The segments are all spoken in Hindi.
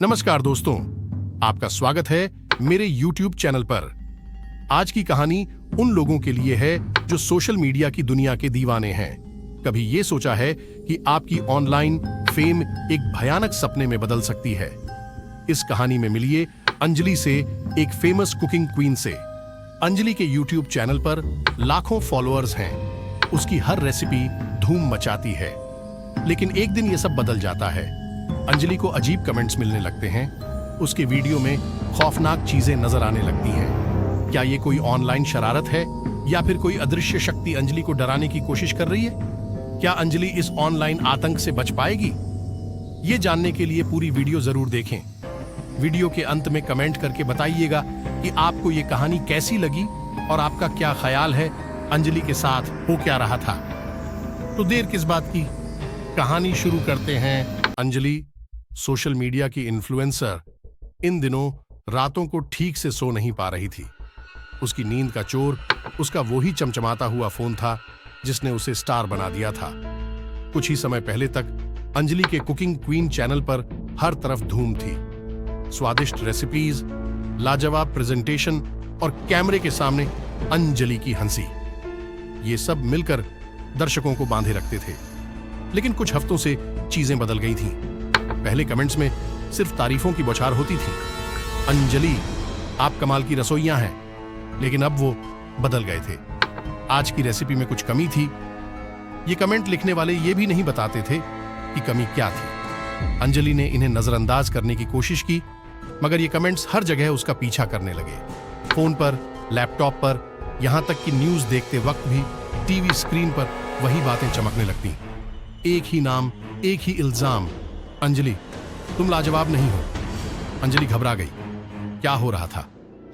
नमस्कार दोस्तों, आपका स्वागत है मेरे YouTube चैनल पर। आज की कहानी उन लोगों के लिए है जो सोशल मीडिया की दुनिया के दीवाने हैं। कभी ये सोचा है कि आपकी ऑनलाइन फेम एक भयानक सपने में बदल सकती है? इस कहानी में मिलिए अंजलि से, एक फेमस कुकिंग क्वीन से। अंजलि के YouTube चैनल पर लाखों फॉलोअर्स हैं। उसकी हर रेसिपी धूम मचाती है। लेकिन एक दिन ये सब बदल जाता है। अंजलि को अजीब कमेंट्स मिलने लगते हैं। उसके वीडियो में खौफनाक चीजें नजर आने लगती हैं। क्या ये कोई ऑनलाइन शरारत है या फिर कोई अदृश्य शक्ति अंजलि को डराने की कोशिश कर रही है? क्या अंजलि इस ऑनलाइन आतंक से बच पाएगी? ये जानने के लिए पूरी वीडियो जरूर देखें। वीडियो के अंत में कमेंट करके बताइएगा कि आपको ये कहानी कैसी लगी और आपका क्या ख्याल है अंजलि के साथ हो क्या रहा था। तो देर किस बात की, कहानी शुरू करते हैं। अंजलि, सोशल मीडिया की इन्फ्लुएंसर, इन दिनों रातों को ठीक से सो नहीं पा रही थी। उसकी नींद का चोर उसका वही चमचमाता हुआ फोन था जिसने उसे स्टार बना दिया था। कुछ ही समय पहले तक अंजलि के कुकिंग क्वीन चैनल पर हर तरफ धूम थी। स्वादिष्ट रेसिपीज, लाजवाब प्रेजेंटेशन और कैमरे के सामने अंजलि की हंसी, ये सब मिलकर दर्शकों को बांधे रखते थे। लेकिन कुछ हफ्तों से चीजें बदल गई थीं। पहले कमेंट्स में सिर्फ तारीफों की बौछार होती थी। अंजलि, आप कमाल की रसोइयां हैं। लेकिन अब वो बदल गए थे। आज की रेसिपी में कुछ कमी थी। ये कमेंट लिखने वाले ये भी नहीं बताते थे कि कमी क्या थी। अंजलि ने इन्हें नजरअंदाज करने की कोशिश की, मगर ये कमेंट्स हर जगह उसका पीछा करने लगे। फोन पर, लैपटॉप पर, यहां तक कि न्यूज देखते वक्त भी टीवी स्क्रीन पर वही बातें चमकने लगती। एक ही नाम, एक ही इल्जाम, अंजलि तुम लाजवाब नहीं हो। अंजलि घबरा गई। क्या हो रहा था?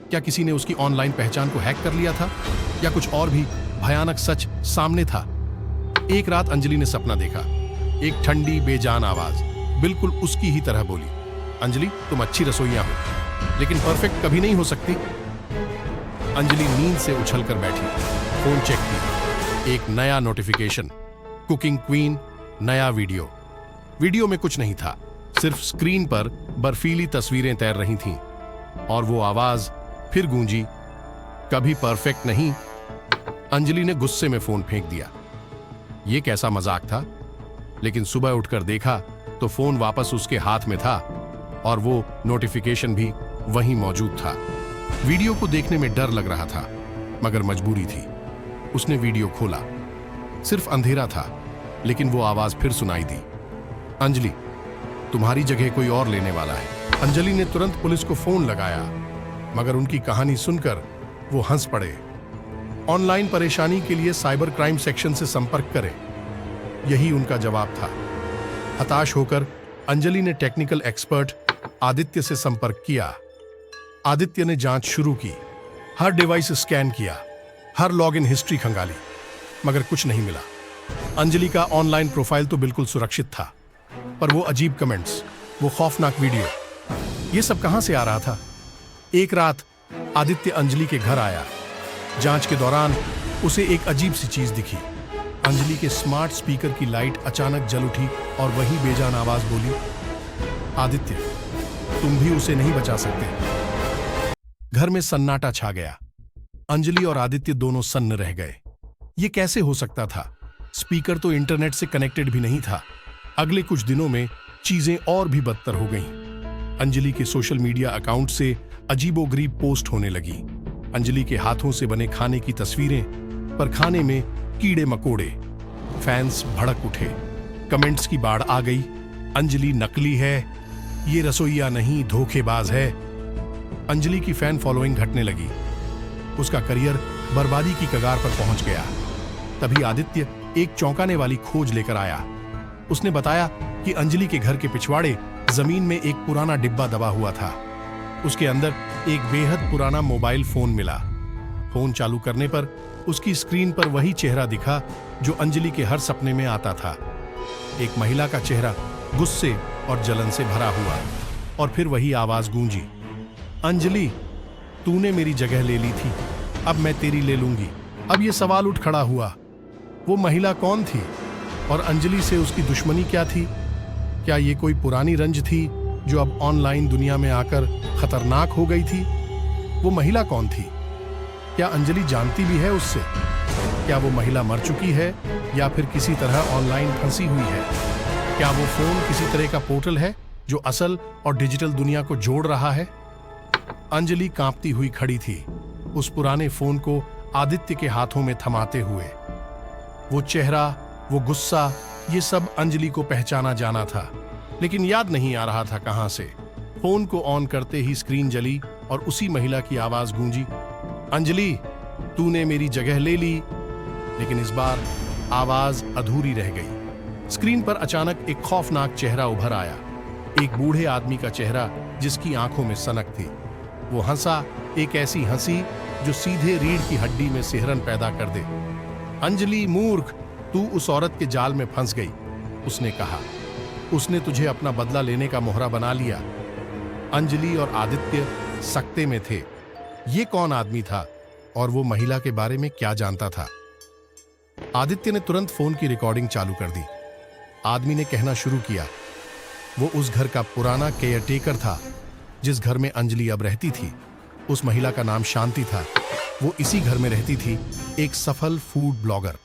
क्या किसी ने उसकी ऑनलाइन पहचान को हैक कर लिया था या कुछ और भी भयानक सच सामने था? एक रात अंजलि ने सपना देखा। एक ठंडी बेजान आवाज बिल्कुल उसकी ही तरह बोली, अंजलि तुम अच्छी रसोइया हो लेकिन परफेक्ट कभी नहीं हो सकती। अंजलि नींद से उछलकर बैठी, फोन चेक की। एक नया नोटिफिकेशन, कुकिंग क्वीन, नया वीडियो में कुछ नहीं था, सिर्फ स्क्रीन पर बर्फीली तस्वीरें तैर रही थीं। और वो आवाज फिर गूंजी, कभी परफेक्ट नहीं। अंजलि ने गुस्से में फोन फेंक दिया। ये कैसा मजाक था? लेकिन सुबह उठकर देखा तो फोन वापस उसके हाथ में था और वो नोटिफिकेशन भी वहीं मौजूद था। वीडियो को देखने में डर लग रहा था, मगर मजबूरी थी। उसने वीडियो खोला। सिर्फ अंधेरा था, लेकिन वो आवाज फिर सुनाई दी, अंजलि तुम्हारी जगह कोई और लेने वाला है। अंजलि ने तुरंत पुलिस को फोन लगाया, मगर उनकी कहानी सुनकर वो हंस पड़े। ऑनलाइन परेशानी के लिए साइबर क्राइम सेक्शन से संपर्क करें, यही उनका जवाब था। हताश होकर अंजलि ने टेक्निकल एक्सपर्ट आदित्य से संपर्क किया। आदित्य ने जांच शुरू की, हर डिवाइस स्कैन किया, हर लॉगिन हिस्ट्री खंगाली, मगर कुछ नहीं मिला। अंजलि का ऑनलाइन प्रोफाइल तो बिल्कुल सुरक्षित था, पर वो अजीब कमेंट्स, वो खौफनाक वीडियो, ये सब कहां से आ रहा था? एक रात आदित्य अंजलि के घर आया। जांच के दौरान उसे एक अजीब सी चीज दिखी। अंजलि के स्मार्ट स्पीकर की लाइट अचानक जल उठी और वही बेजान आवाज बोली, आदित्य तुम भी उसे नहीं बचा सकते। घर में सन्नाटा छा गया। अंजलि और आदित्य दोनों सन्न रह गए। ये कैसे हो सकता था? स्पीकर तो इंटरनेट से कनेक्टेड भी नहीं था। अगले कुछ दिनों में चीजें और भी बदतर हो गईं। अंजलि के सोशल मीडिया अकाउंट से अजीबोगरीब पोस्ट होने लगी। अंजलि के हाथों से बने खाने की तस्वीरें, पर खाने में कीड़े मकोड़े। फैंस भड़क उठे, कमेंट्स की बाढ़ आ गई। अंजलि नकली है, ये रसोइया नहीं, धोखेबाज है। अंजलि की फैन फॉलोइंग घटने लगी। उसका करियर बर्बादी की कगार पर पहुंच गया। तभी आदित्य एक चौंकाने वाली खोज लेकर आया। उसने बताया कि अंजलि के घर के पिछवाड़े जमीन में एक पुराना डिब्बा दबा हुआ था। उसके अंदर एक बेहद पुराना मोबाइल फोन मिला। फोन चालू करने पर उसकी स्क्रीन पर वही चेहरा दिखा जो अंजलि के हर सपने में आता था। एक महिला का चेहरा गुस्से और जलन से भरा हुआ। और फिर वही आवाज गूंजी, अंजलि तूने मेरी जगह ले ली थी, अब मैं तेरी ले लूंगी। अब यह सवाल उठ खड़ा हुआ, वो महिला कौन थी और अंजलि से उसकी दुश्मनी क्या थी? क्या ये कोई पुरानी रंज थी जो अब ऑनलाइन दुनिया में आकर खतरनाक हो गई थी? वो महिला कौन थी? क्या अंजलि जानती भी है उससे? क्या वो महिला मर चुकी है या फिर किसी तरह ऑनलाइन फंसी हुई है? क्या वो फोन किसी तरह का पोर्टल है जो असल और डिजिटल दुनिया को जोड़ रहा है? अंजलि कांपती हुई खड़ी थी, उस पुराने फोन को आदित्य के हाथों में थमाते हुए। वो चेहरा, वो गुस्सा, ये सब अंजलि को पहचाना जाना था, लेकिन याद नहीं आ रहा था कहां से। फोन को ऑन करते ही स्क्रीन जली और उसी महिला की आवाज गूंजी, अंजलि, तूने मेरी जगह ले ली। लेकिन इस बार आवाज अधूरी रह गई। स्क्रीन पर अचानक एक खौफनाक चेहरा उभर आया, एक बूढ़े आदमी का चेहरा जिसकी आंखों में सनक थी। वो हंसा, एक ऐसी हंसी जो सीधे रीढ़ की हड्डी में सिहरन पैदा कर दे। अंजलि मूर्ख, तू उस औरत के जाल में फंस गई, उसने कहा। उसने तुझे अपना बदला लेने का मोहरा बना लिया। अंजलि और आदित्य सकते में थे। ये कौन आदमी था और वो महिला के बारे में क्या जानता था? आदित्य ने तुरंत फोन की रिकॉर्डिंग चालू कर दी। आदमी ने कहना शुरू किया, वो उस घर का पुराना केयरटेकर था जिस घर में अंजलि अब रहती थी। उस महिला का नाम शांति था। वो इसी घर में रहती थी, एक सफल फूड ब्लॉगर।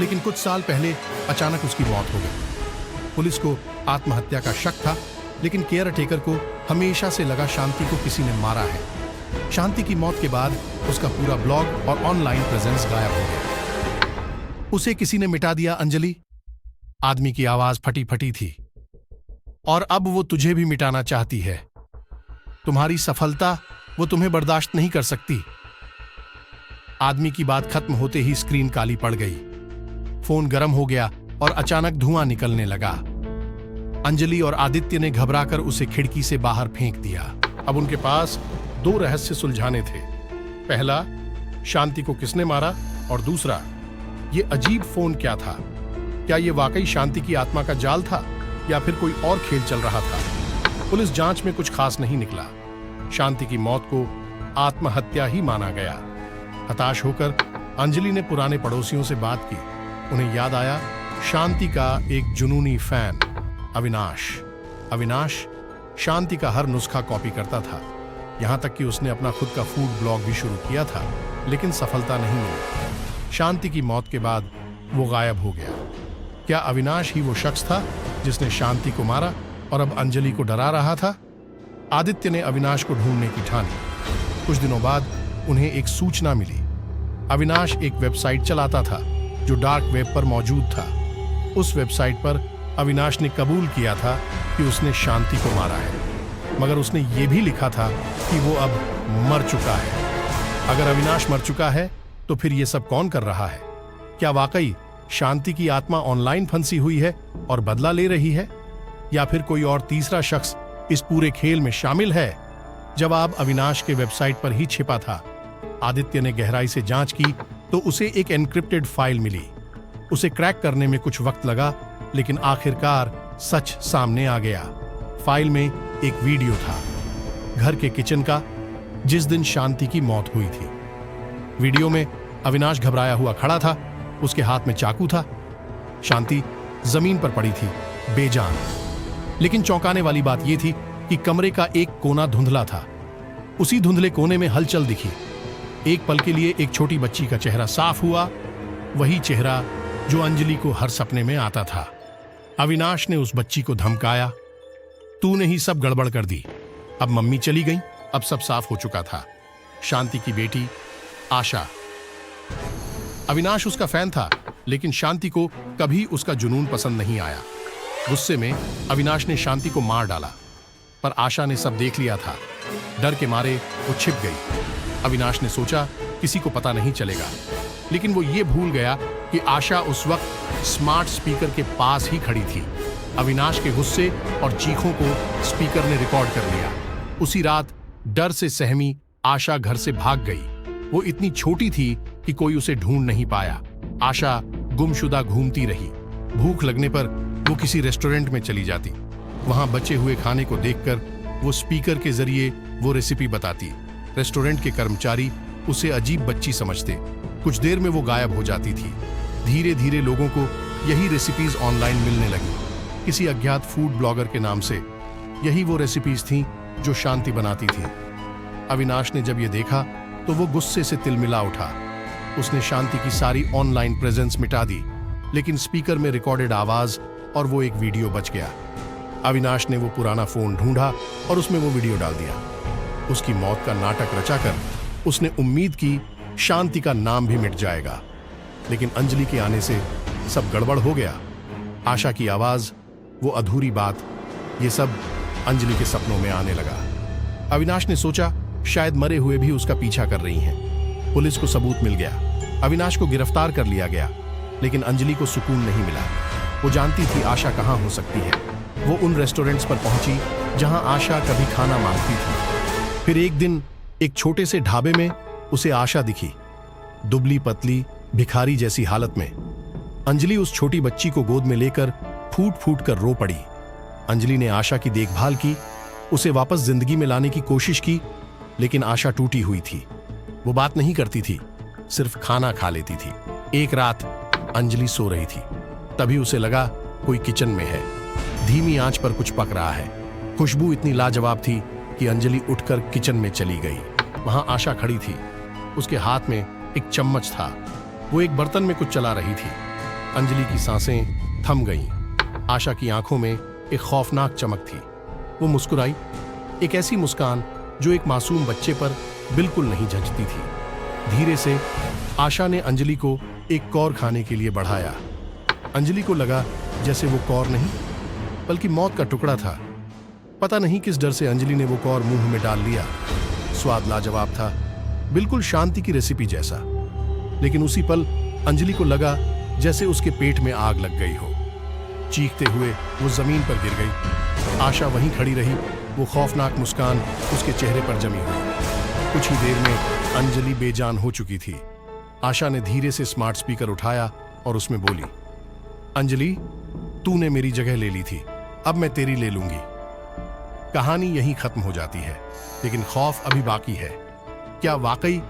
लेकिन कुछ साल पहले अचानक उसकी मौत हो गई। पुलिस को आत्महत्या का शक था, लेकिन केयरटेकर को हमेशा से लगा शांति को किसी ने मारा है। शांति की मौत के बाद उसका पूरा ब्लॉग और ऑनलाइन प्रेजेंस गायब हो गया। उसे किसी ने मिटा दिया अंजलि? आदमी की आवाज फटी फटी थी। और अब वो तुझे भी मिटाना चाहती है। तुम्हारी सफलता वो तुम्हें बर्दाश्त नहीं कर सकती। आदमी की बात खत्म होते ही स्क्रीन काली पड़ गई। फोन गर्म हो गया और अचानक धुआं निकलने लगा। अंजलि और आदित्य ने घबराकर उसे खिड़की से बाहर फेंक दिया। अब उनके पास दो रहस्य सुलझाने थे। पहला, शांति को किसने मारा, और दूसरा, ये अजीब फोन क्या था? क्या ये वाकई शांति की आत्मा का जाल था या फिर कोई और खेल चल रहा था? पुलिस जांच में कुछ खास नहीं निकला। शांति की मौत को आत्महत्या ही माना गया। हताश होकर अंजलि ने पुराने पड़ोसियों से बात की। उन्हें याद आया शांति का एक जुनूनी फैन अविनाश शांति का हर नुस्खा कॉपी करता था। यहां तक कि उसने अपना खुद का फूड ब्लॉग भी शुरू किया था, लेकिन सफलता नहीं मिली। शांति की मौत के बाद वो गायब हो गया। क्या अविनाश ही वो शख्स था जिसने शांति को मारा और अब अंजलि को डरा रहा था? आदित्य ने अविनाश को ढूंढने की ठानी। कुछ दिनों बाद उन्हें एक सूचना मिली। अविनाश एक वेबसाइट चलाता था जो डार्क वेब पर मौजूद था। उस वेबसाइट पर अविनाश ने कबूल किया था कि उसने शांति को मारा है, मगर उसने ये भी लिखा था कि वो अब मर चुका है। अगर अविनाश मर चुका है तो फिर ये सब कौन कर रहा है? क्या वाकई शांति की आत्मा ऑनलाइन फंसी हुई है और बदला ले रही है, या फिर कोई और तीसरा शख्स इस पूरे खेल में शामिल है? जवाब अविनाश के वेबसाइट पर ही छिपा था। आदित्य ने गहराई से जांच की तो उसे एक एन्क्रिप्टेड फाइल मिली। उसे क्रैक करने में कुछ वक्त लगा, लेकिन आखिरकार सच सामने आ गया। फाइल में एक वीडियो था, घर के किचन का, जिस दिन शांति की मौत हुई थी। वीडियो में अविनाश घबराया हुआ खड़ा था, उसके हाथ में चाकू था। शांति जमीन पर पड़ी थी, बेजान। लेकिन चौंकाने वाली बात यह थी कि कमरे का एक कोना धुंधला था। उसी धुंधले कोने में हलचल दिखी। एक पल के लिए एक छोटी बच्ची का चेहरा साफ हुआ, वही चेहरा जो अंजलि को हर सपने में आता था। अविनाश ने उस बच्ची को धमकाया, तूने ही सब गड़बड़ कर दी। अब मम्मी चली गई, अब सब साफ हो चुका था। शांति की बेटी आशा। अविनाश उसका फैन था, लेकिन शांति को कभी उसका जुनून पसंद नहीं आया। गुस्से में अविनाश ने शांति को मार डाला, पर आशा ने सब देख लिया था। डर के मारे वो छिप गई। अविनाश ने सोचा किसी को पता नहीं चलेगा, लेकिन वो ये भूल गया कि आशा उस वक्त स्मार्ट स्पीकर के पास ही खड़ी थी। अविनाश के गुस्से और चीखों को स्पीकर ने रिकॉर्ड कर लिया। उसी रात डर से सहमी आशा घर से भाग गई। वो इतनी छोटी थी कि कोई उसे ढूंढ नहीं पाया। आशा गुमशुदा घूमती रही। भूख लगने पर वो किसी रेस्टोरेंट में चली जाती। वहां बचे हुए खाने को देखकर वो स्पीकर के जरिए वो रेसिपी बताती। रेस्टोरेंट के कर्मचारी उसे अजीब बच्ची समझते। कुछ देर में वो गायब हो जाती थी। धीरे धीरे लोगों को यही रेसिपीज ऑनलाइन मिलने लगी, किसी अज्ञात फूड ब्लॉगर के नाम से। यही वो रेसिपीज थीं जो शांति बनाती थी। अविनाश ने जब ये देखा तो वो गुस्से से तिलमिला उठा। उसने शांति की सारी ऑनलाइन प्रेजेंस मिटा दी, लेकिन स्पीकर में रिकॉर्डेड आवाज और वो एक वीडियो बच गया। अविनाश ने वो पुराना फोन ढूंढा और उसमें वो वीडियो डाल दिया। उसकी मौत का नाटक रचाकर उसने उम्मीद की शांति का नाम भी मिट जाएगा, लेकिन अंजलि के आने से सब गड़बड़ हो गया। आशा की आवाज, वो अधूरी बात, ये सब अंजलि के सपनों में आने लगा। अविनाश ने सोचा शायद मरे हुए भी उसका पीछा कर रही हैं। पुलिस को सबूत मिल गया, अविनाश को गिरफ्तार कर लिया गया, लेकिन अंजलि को सुकून नहीं मिला। वो जानती थी आशा कहाँ हो सकती है। वो उन रेस्टोरेंट्स पर पहुंची जहां आशा कभी खाना मांगती थी। फिर एक दिन एक छोटे से ढाबे में उसे आशा दिखी, दुबली पतली भिखारी जैसी हालत में। अंजलि उस छोटी बच्ची को गोद में लेकर फूट फूट कर रो पड़ी। अंजलि ने आशा की देखभाल की, उसे वापस जिंदगी में लाने की कोशिश की, लेकिन आशा टूटी हुई थी। वो बात नहीं करती थी, सिर्फ खाना खा लेती थी। एक रात अंजलि सो रही थी, तभी उसे लगा कोई किचन में है। धीमी आंच पर कुछ पक रहा है। खुशबू इतनी लाजवाब थी कि अंजलि उठकर किचन में चली गई। वहां आशा खड़ी थी, उसके हाथ में एक चम्मच था। वो एक बर्तन में कुछ चला रही थी। अंजलि की सांसें थम गईं। आशा की आंखों में एक खौफनाक चमक थी। वो मुस्कुराई, एक ऐसी मुस्कान जो एक मासूम बच्चे पर बिल्कुल नहीं जचती थी। धीरे से आशा ने अंजलि को एक कौर खाने के लिए बढ़ाया। अंजलि को लगा जैसे वो कौर नहीं बल्कि मौत का टुकड़ा था। पता नहीं किस डर से अंजलि ने वो कौर मुंह में डाल लिया। स्वाद लाजवाब था, बिल्कुल शांति की रेसिपी जैसा। लेकिन उसी पल अंजलि को लगा जैसे उसके पेट में आग लग गई हो। चीखते हुए वो जमीन पर गिर गई। आशा वहीं खड़ी रही, वो खौफनाक मुस्कान उसके चेहरे पर जमी हुई। कुछ ही देर में अंजलि बेजान हो चुकी थी। आशा ने धीरे से स्मार्ट स्पीकर उठाया और उसमें बोली, अंजलि, तूने मेरी जगह ले ली थी, अब मैं तेरी ले लूंगी। कहानी यहीं खत्म हो जाती है, लेकिन खौफ अभी बाकी है। क्या वाकई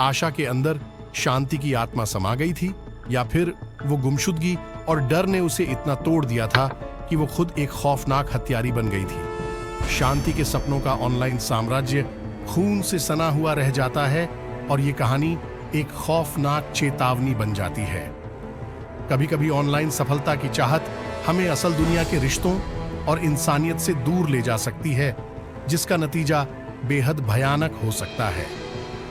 आशा के अंदर शांति की आत्मा समा गई थी, या फिर वो गुमशुदगी और डर ने उसे इतना तोड़ दिया था कि वो खुद एक खौफनाक हत्यारी बन गई थी। शांति के सपनों का ऑनलाइन साम्राज्य खून से सना हुआ रह जाता है और ये कहानी एक खौफनाक चेतावनी बन जाती है। कभी कभी ऑनलाइन सफलता की चाहत हमें असल दुनिया के रिश्तों और इंसानियत से दूर ले जा सकती है, जिसका नतीजा बेहद भयानक हो सकता है।